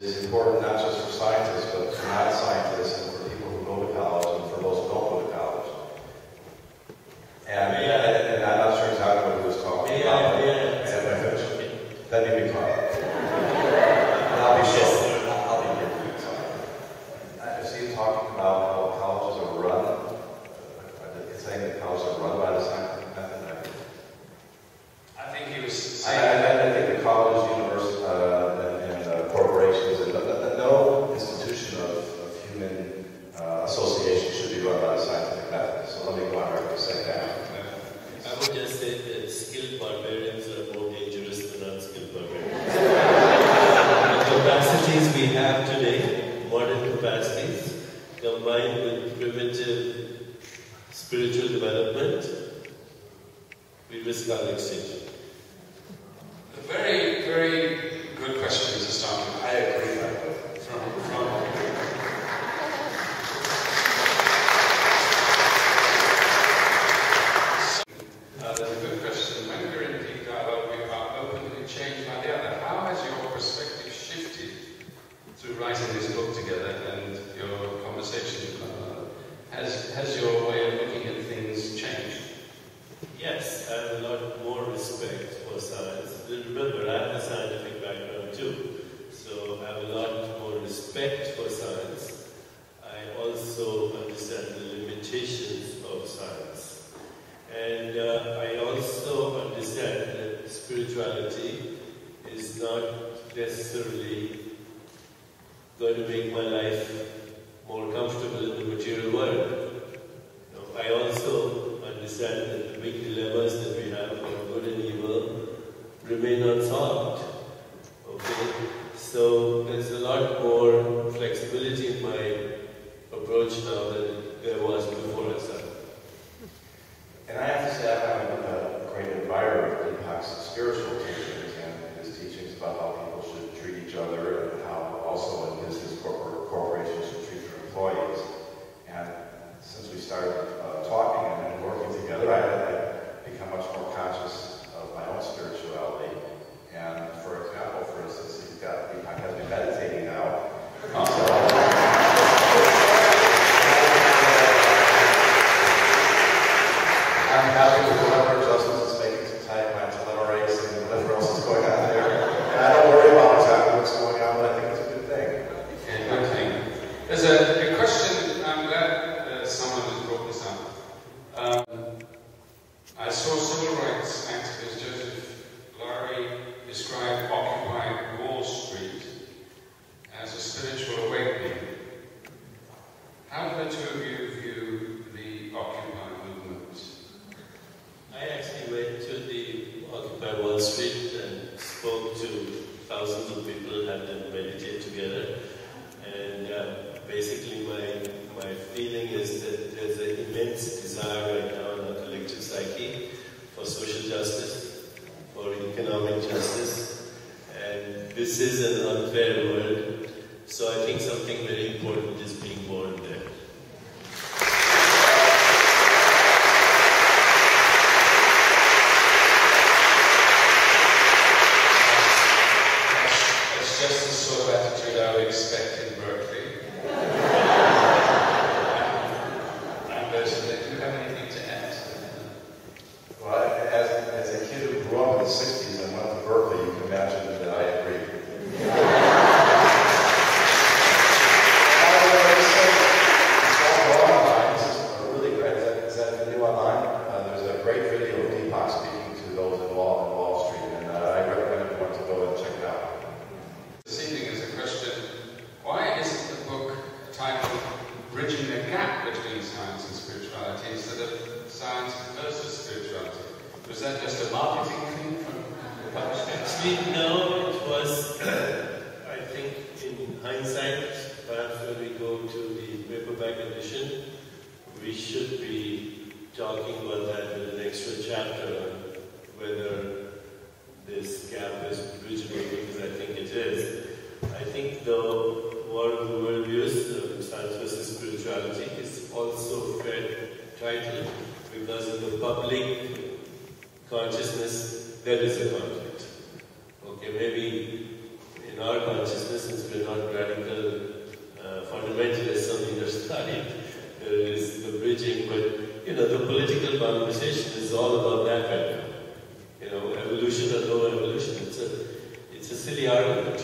It's important not just for scientists, but for non-scientists and for people who go to college and for those who don't go to college. And I'm not sure exactly what he was talking about. Then you be fine. I'll be sure. I'll be here. I see you talking about how colleges are run. It's saying that colleges are run by the scientific method. I think he was saying. I think the college, university, and corporations, and no institution of human association should be run by the scientific method. So let me go on record and say that. I would just say that skilled barbarians are more dangerous than unskilled barbarians. The capacities we have today, modern capacities, combined with primitive spiritual development, we risk our extinction. A very, very good question to start with. I agree There's a good question. When we're in deep dialogue, we are open to change by the other. How has your perspective shifted through writing this book together and your conversation? Has your way of looking at things changed? Yes, I have a lot more respect for science. Remember, I have a scientific background too, so I have a lot more respect for science. I also understand the limitations of science. And I also understand that spirituality is not necessarily going to make my life more comfortable in the material world. I also understand that the big dilemmas that we have of good and evil remain unsolved. Okay? So there's a lot more flexibility in my approach now than there was before I started. And I have to say, I'm a great admirer of Deepak's spiritual teachings and his teachings about how people should treat each other and how also in business corporations should treat their employees. And since we started talking and working together, I've become much more conscious of my own spirituality. And for example, for instance, Deepak has been meditating now. I'm happy with whatever adjustments it's making to type my telomerase and whatever else is going on there. And I don't worry about exactly what's going on, but I think it's a good thing. Yeah, good thing. There's a question, I'm glad someone has brought this up. I saw civil rights activist Joseph Larry describe Occupy Wall Street as a spiritual awakening. How do the two of you view the Occupy movement? I actually went to the Occupy Wall Street and spoke to thousands of people, had them meditate together. And basically my feeling is that there's an immense desire right now in the collective psyche for social justice, for economic justice. And this is an unfair world. So I think something very important is being born there. Just the sort of attitude I would expect in Berkeley. Do you have anything to add? Well, as a kid who grew up in the 60s and went to Berkeley, you can imagine that I agree. Really great. Is that video online? There's a great video of Deepak speaking to those in Wall Street, and I recommend everyone to go and check it out. This evening is a question, why isn't the book titled Bridging the Gap Between Science and Spirituality instead of Science versus Spirituality? Was that just a marketing thing from the publisher? Actually, no, it was, I think, in hindsight, perhaps when we go to the paperback edition, we should be talking about that with an extra chapter on whether this gap is bridgeable, because I think it is. I think, though, one of the worldviews of science versus spirituality is also a fair title, because in the public consciousness, there is a conflict. Okay, maybe in our consciousness, since we're not the political conversation is all about that right now. You know, evolution or no evolution. It's a silly argument.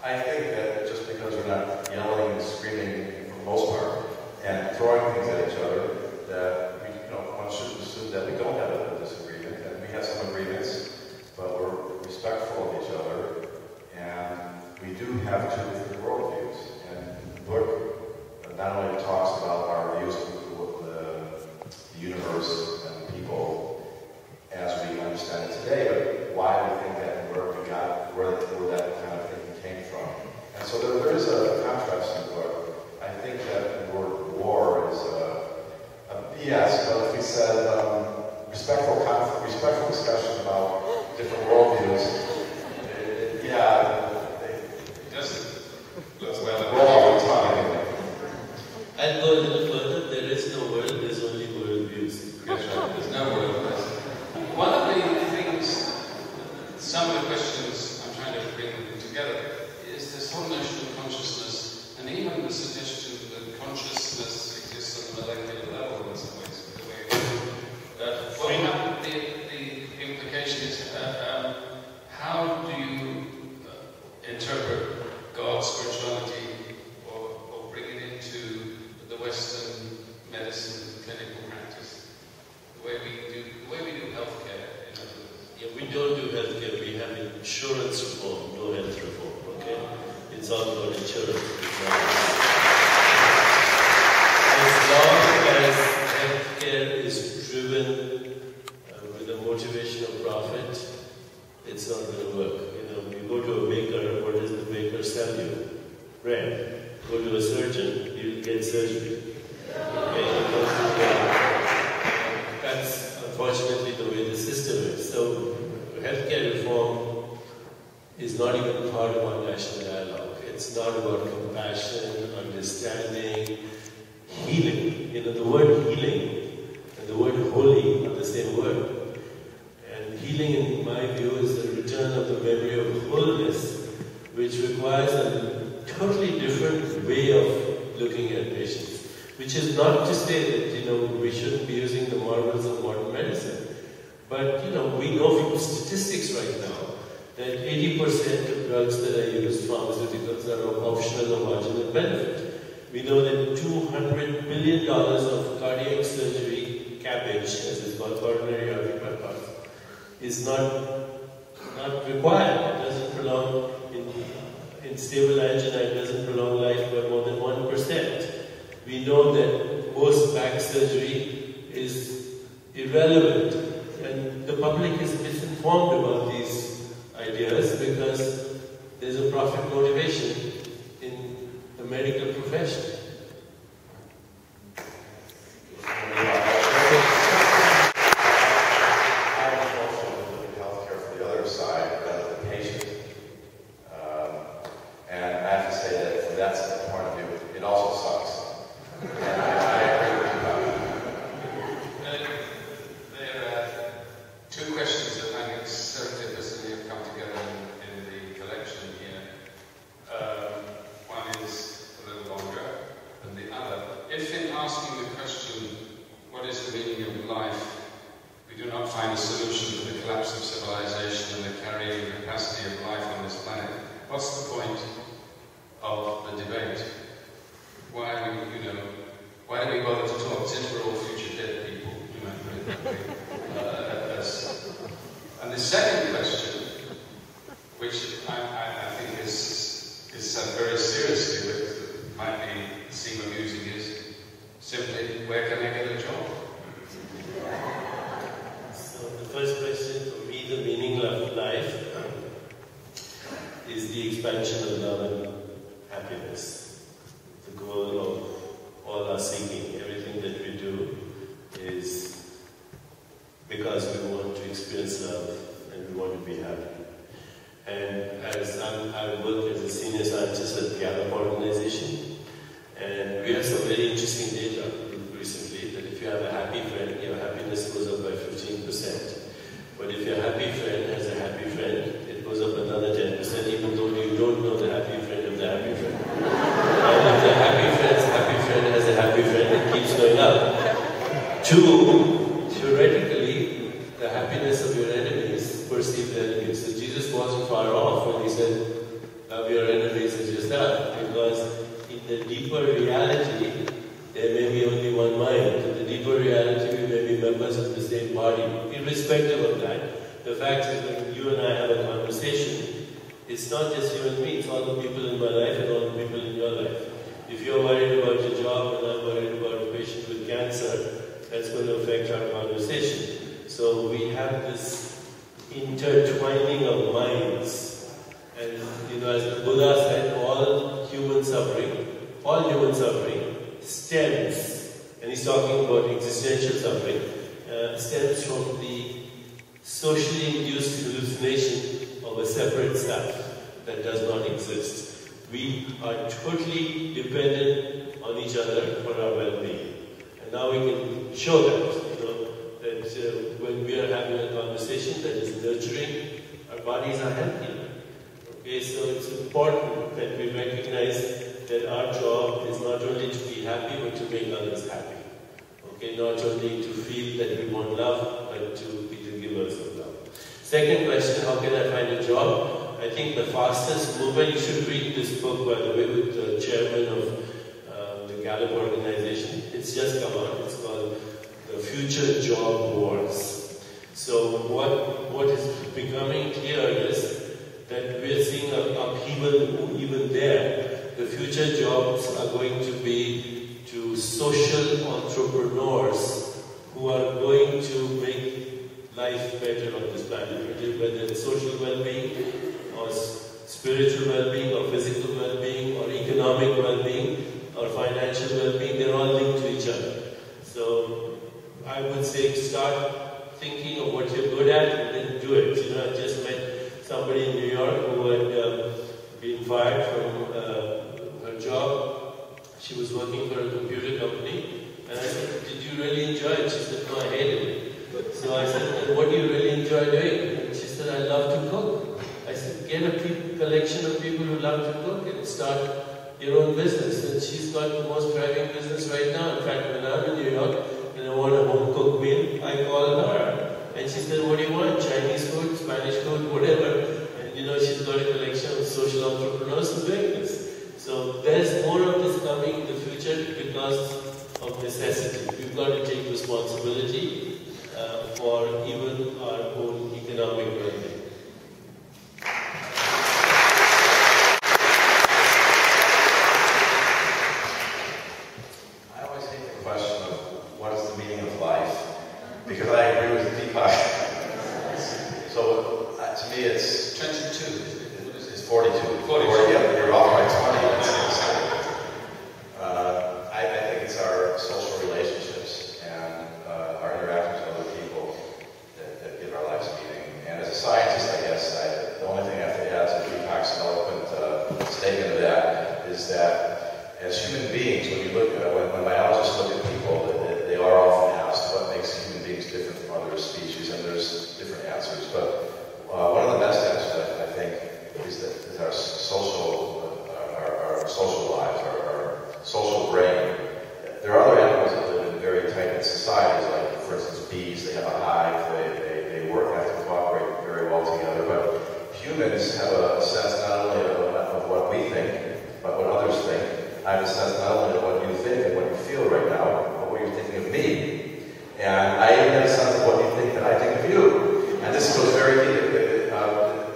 I think that just because we're not yelling and screaming for the most part and throwing things at each other, that we, one shouldn't assume that we don't have a disagreement. And we have some agreements, but we're respectful of each other, and we do have two different worldviews. And the book not only talks about our views of the universe and people as we understand it today, but why we think that and where we got, where that kind of thinking came from. And so there is a contrast in the book. I think that the word war is yes, but if we said respectful discussion about different worldviews, it doesn't look well. We're all the time. I'll go a little further. There is no world, there's only worldviews. There's no world. One of the things, some of the questions I'm trying to bring together is this whole notion of consciousness, and even the suggestion that consciousness exists on a molecular level in some ways. The implication is, how do you interpret God's spirituality or bring it into the Western medicine clinical practice? The way we do healthcare. Yeah, we don't do healthcare. We have insurance reform, no health reform. Okay, it's all about insurance. As long as healthcare is driven with a motivation of profit, it's not going to work. You go to a baker. What does the baker sell you? Bread. Go to a surgeon. You get surgery. That's unfortunately the way the system is. So healthcare reform is not even part of our national dialogue. It's not about compassion, understanding, healing. The word healing and the word holy are the same word. And healing, in my view, is the return of the memory of wholeness, which requires a totally different way of looking at patients. Which is not to say that, we shouldn't be using the marvels of modern medicine. But, we know from statistics right now that 80% of drugs that are used, pharmaceuticals, are of optional or marginal benefit. We know that $200 billion of cardiac surgery, CABG, as it's called, coronary artery bypass, is not required. It doesn't prolong, in stable angina, it doesn't prolong life by more than 1%. We know that most back surgery is irrelevant, and the public is misinformed about these ideas because there's a profit motivation in the medical profession. have your enemies as yourself, because in the deeper reality, there may be only one mind. In the deeper reality, we may be members of the same body. Irrespective of that, the fact is when you and I have a conversation, it's not just you and me, it's all the people in my life and all the people in your life. If you're worried about your job and I'm worried about a patient with cancer, that's going to affect our conversation. So we have this intertwining of minds. And as the Buddha said, all human suffering stems, and he's talking about existential suffering, stems from the socially induced hallucination of a separate self that does not exist. We are totally dependent on each other for our well-being. And now we can show that, that when we are having a conversation that is nurturing, our bodies are healthy. Okay, so it's important that we recognize that our job is not only to be happy, but to make others happy. Okay, not only to feel that we want love, but to be the givers of love. Second question, how can I find a job? I think the fastest movement, you should read this book, by the way, with the chairman of the Gallup organization. It's just come out. It's called The Future Job Wars. So what is becoming clear is that we're seeing an upheaval even there. The future jobs are going to be to social entrepreneurs who are going to make life better on this planet, whether it's social well-being or spiritual well-being or physical well-being or economic well-being or financial well-being. They're all linked to each other. So I would say start thinking of what you're good at and then do it. I just met somebody in New York who had been fired from her job. She was working for a computer company, and I said, "Did you really enjoy it?" She said, "No, I hated it." So I said, "What do you really enjoy doing?" And she said, "I love to cook." I said, "Get a collection of people who love to cook and start your own business." And she's got the most thriving business right now. In fact, when I'm in New York and I want a home cooked meal, I call her. And she said, "What do you want? Chinese food, Spanish food, whatever." And she's got a collection of social entrepreneurs who doing this. So there's more of this coming in the future because of necessity. We've got to take responsibility for even our own economic well-being. I always hate the question of what is the meaning of life, because I agree with Deepak. So to me it's 22. It's 42. 40, yeah, you're off by 20. I think it's our social relationships and our interactions with other people that give our lives meaning. And as a scientist, I guess, the only thing I have to add to Deepak's eloquent statement of that is that as human beings, when you look at when biologists look at people, they are often asked what makes human beings different from other species, and there's different answers. But one of the best answers, I think, is our social lives, our social brain. There are other animals that live in very tight-knit societies, like, for instance, bees. They have a hive. They work, have to cooperate very well together. But humans have a sense not only of what we think, but what others think. I have a sense not only of what you think and what you feel right now, but what you're thinking of me. And I even have a sense of what you think that I think of you. And this goes very deep.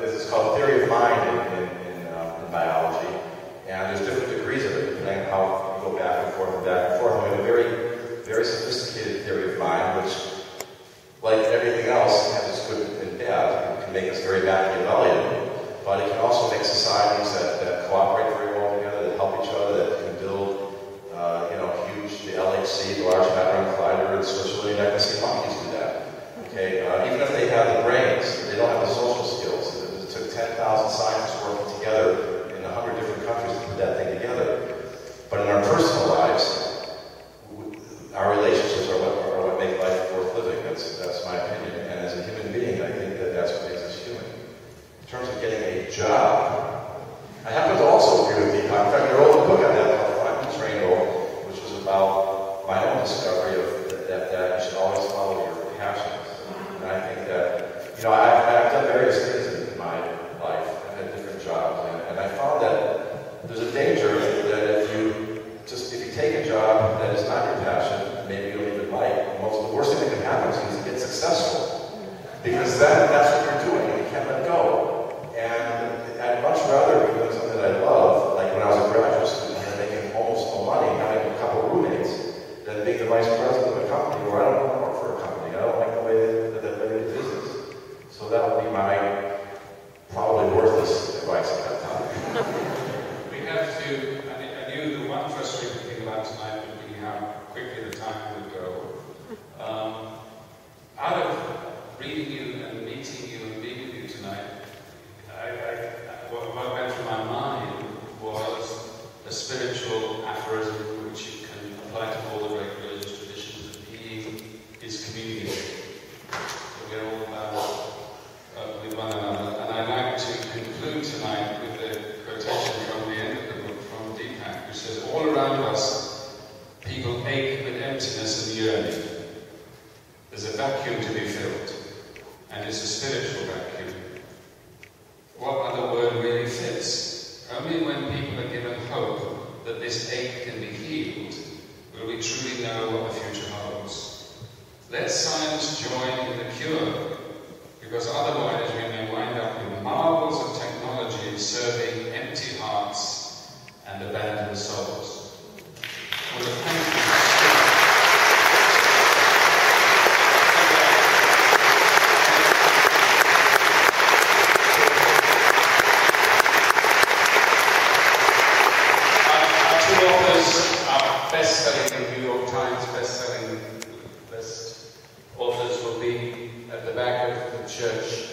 This is called theory of mind in biology. And there's different degrees of it, depending on how you go back and forth and back and forth. And we have a very, very sophisticated theory of mind, which, like everything else, has its good and bad. It can make us very Machiavellian, but it can also make societies that cooperate very well together, that help each other, that can build I found that there's a danger that if you take a job that is not your passion, maybe you don't even like, the worst thing that can happen to you is to get successful. Because that's what you're doing, and you can't let go. And I'd much rather be doing something that I love, like when I was a graduate student and making almost no money, having a couple of roommates, than being the vice president of a company where I don't want to work for a company. I don't like the way that they do business. So that would be my probably worthless advice at that time. We have to, I knew the one frustrating thing about tonight would be how quickly the time would go. Out of reading you and meeting you and being with you tonight, what went through my mind was a spiritual aphorism which you can apply to all the great religious traditions of being is communication. So we're all about with one another. And I'd like to conclude tonight with a quotation from the end of the book from Deepak, which says, all around us, people ache with emptiness and yearning. There's a vacuum to be filled, and it's a spiritual vacuum. What other word really fits? Only when people are given hope that this ache can be healed will we truly know what the future holds. Let science join in the cure, because otherwise we may wind up with marvels of technology serving empty hearts and abandoned souls. Well, thank you. Best-selling New York Times best authors will be at the back of the church